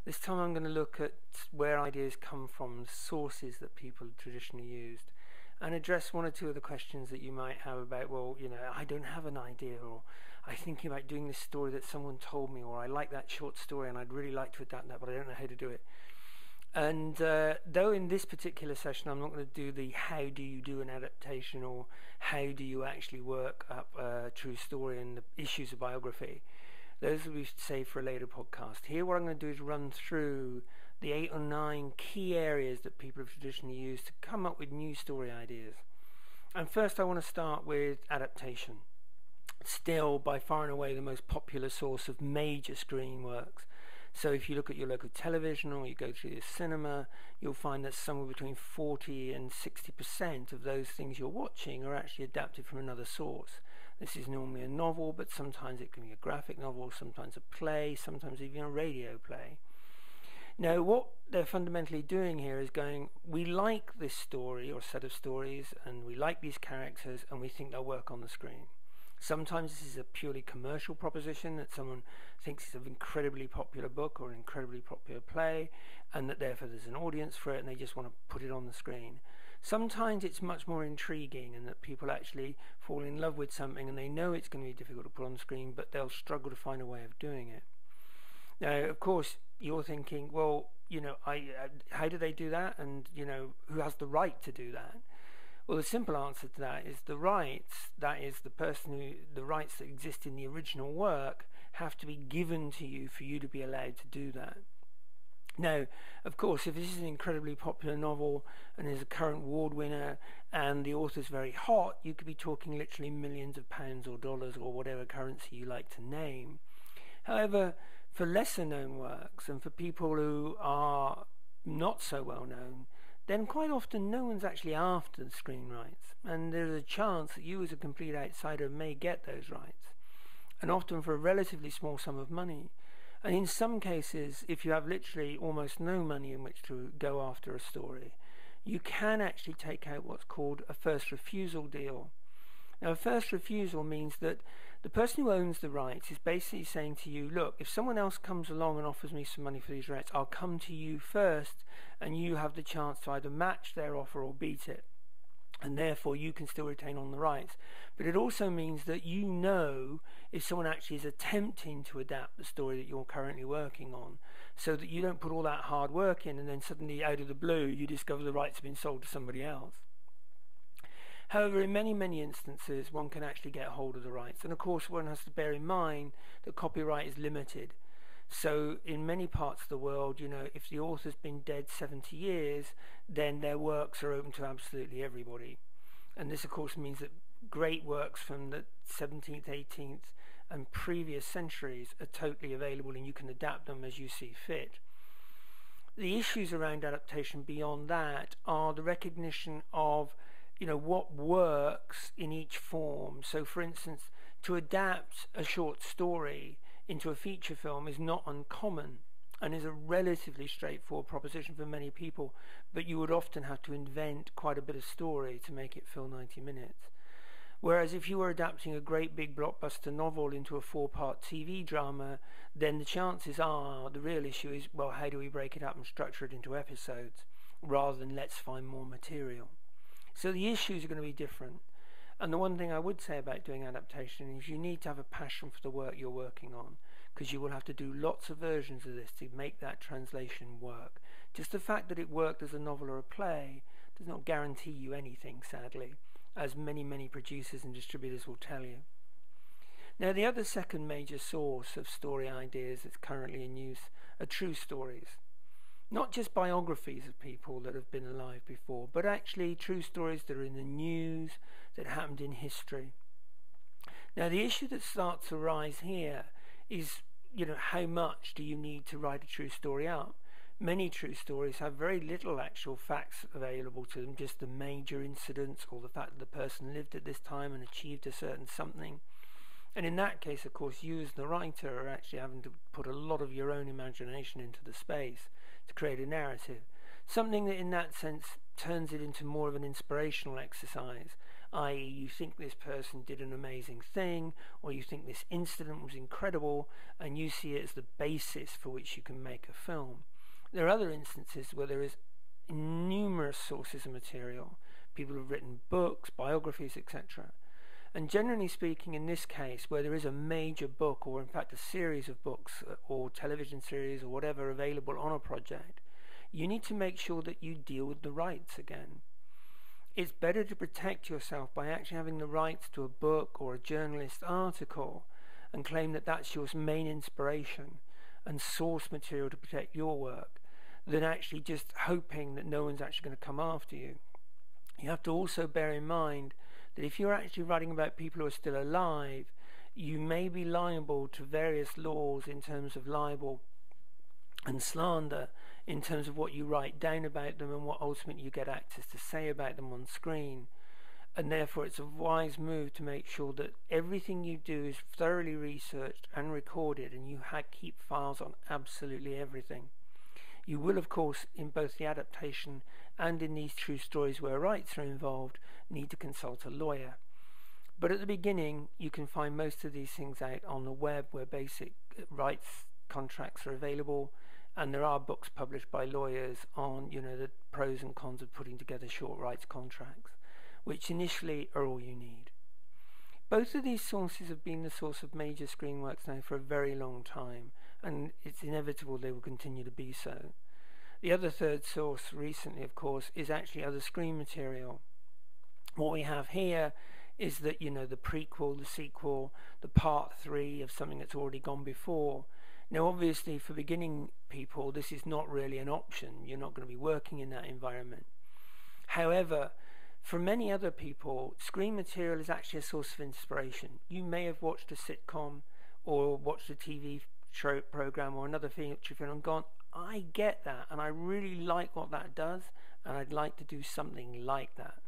This time I'm going to look at where ideas come from, the sources that people have traditionally used, and address one or two of the questions that you might have about, well, I don't have an idea, or I'm thinking about doing this story that someone told me, or I like that short story and I'd really like to adapt that, but I don't know how to do it. And though in this particular session I'm not going to do the how do you do an adaptation, or how do you actually work up a true story and the issues of biography, those will be saved for a later podcast. Here what I'm going to do is run through the 8 or 9 key areas that people have traditionally used to come up with new story ideas. And first I want to start with adaptation. Still by far and away the most popular source of major screen works. So if you look at your local television or you go to the cinema, you'll find that somewhere between 40 and 60% of those things you're watching are actually adapted from another source. This is normally a novel, but sometimes it can be a graphic novel, sometimes a play, sometimes even a radio play. Now what they're fundamentally doing here is going, we like this story or set of stories and we like these characters and we think they'll work on the screen. Sometimes this is a purely commercial proposition, that someone thinks it's an incredibly popular book or an incredibly popular play, and that therefore there's an audience for it and they just want to put it on the screen. Sometimes it's much more intriguing, and that people actually fall in love with something and they know it's going to be difficult to put on the screen, but they'll struggle to find a way of doing it. Now, of course, you're thinking, well, how do they do that? And, who has the right to do that? Well, the simple answer to that is the rights, that is the rights that exist in the original work, have to be given to you for you to be allowed to do that. Now, of course, if this is an incredibly popular novel and is a current award winner and the author's very hot, you could be talking literally millions of pounds or dollars or whatever currency you like to name. However, for lesser known works and for people who are not so well known, then quite often no one's actually after the screen rights, and there's a chance that you as a complete outsider may get those rights, and often for a relatively small sum of money. And in some cases, if you have literally almost no money in which to go after a story, you can actually take out what's called a first refusal deal. Now, a first refusal means that the person who owns the rights is basically saying to you, look, if someone else comes along and offers me some money for these rights, I'll come to you first, and you have the chance to either match their offer or beat it, and therefore you can still retain on the rights. But it also means that if someone actually is attempting to adapt the story that you're currently working on, so that you don't put all that hard work in and then suddenly out of the blue you discover the rights have been sold to somebody else. However, in many, many instances, one can actually get hold of the rights. And of course, one has to bear in mind that copyright is limited. So in many parts of the world, if the author's been dead 70 years, then their works are open to absolutely everybody. And this, of course, means that great works from the 17th, 18th, and previous centuries are totally available, and you can adapt them as you see fit. The issues around adaptation beyond that are the recognition of what works in each form. So for instance, to adapt a short story into a feature film is not uncommon and is a relatively straightforward proposition for many people, but you would often have to invent quite a bit of story to make it fill 90 minutes. Whereas if you were adapting a great big blockbuster novel into a 4-part TV drama, then the chances are the real issue is, well, how do we break it up and structure it into episodes rather than let's find more material. So the issues are going to be different. And the one thing I would say about doing adaptation is you need to have a passion for the work you're working on, because you will have to do lots of versions of this to make that translation work. Just the fact that it worked as a novel or a play does not guarantee you anything, sadly, as many, many producers and distributors will tell you. Now, the other second major source of story ideas that's currently in use are true stories. Not just biographies of people that have been alive before, but actually true stories that are in the news, that happened in history. Now, the issue that starts to rise here is, how much do you need to write a true story up? Many true stories have very little actual facts available to them, just the major incidents or the fact that the person lived at this time and achieved a certain something. And in that case, of course, you as the writer are actually having to put a lot of your own imagination into the space to create a narrative. Something that in that sense turns it into more of an inspirational exercise, i.e. you think this person did an amazing thing, or you think this incident was incredible, and you see it as the basis for which you can make a film. There are other instances where there is numerous sources of material. People have written books, biographies, etc. And generally speaking, in this case, where there is a major book, or in fact a series of books or television series or whatever available on a project, you need to make sure that you deal with the rights again. It's better to protect yourself by actually having the rights to a book or a journalist article and claim that that's your main inspiration and source material to protect your work, than actually just hoping that no one's actually going to come after you. You have to also bear in mind that if you're actually writing about people who are still alive, you may be liable to various laws in terms of libel and slander, in terms of what you write down about them and what ultimately you get access to say about them on screen. And therefore it's a wise move to make sure that everything you do is thoroughly researched and recorded, and you keep files on absolutely everything. You will, of course, in both the adaptation and in these true stories where rights are involved, need to consult a lawyer. But at the beginning, you can find most of these things out on the web, where basic rights contracts are available, and there are books published by lawyers on, the pros and cons of putting together short rights contracts, which initially are all you need. Both of these sources have been the source of major screen works now for a very long time, and it's inevitable they will continue to be so. The other third source recently, of course, is actually other screen material. What we have here is that, the prequel, the sequel, the part 3 of something that's already gone before. Now, obviously, for beginning people, this is not really an option. You're not going to be working in that environment. However, for many other people, screen material is actually a source of inspiration. You may have watched a sitcom or watched a TV show program or another feature film and gone, I get that, and I really like what that does, and I'd like to do something like that.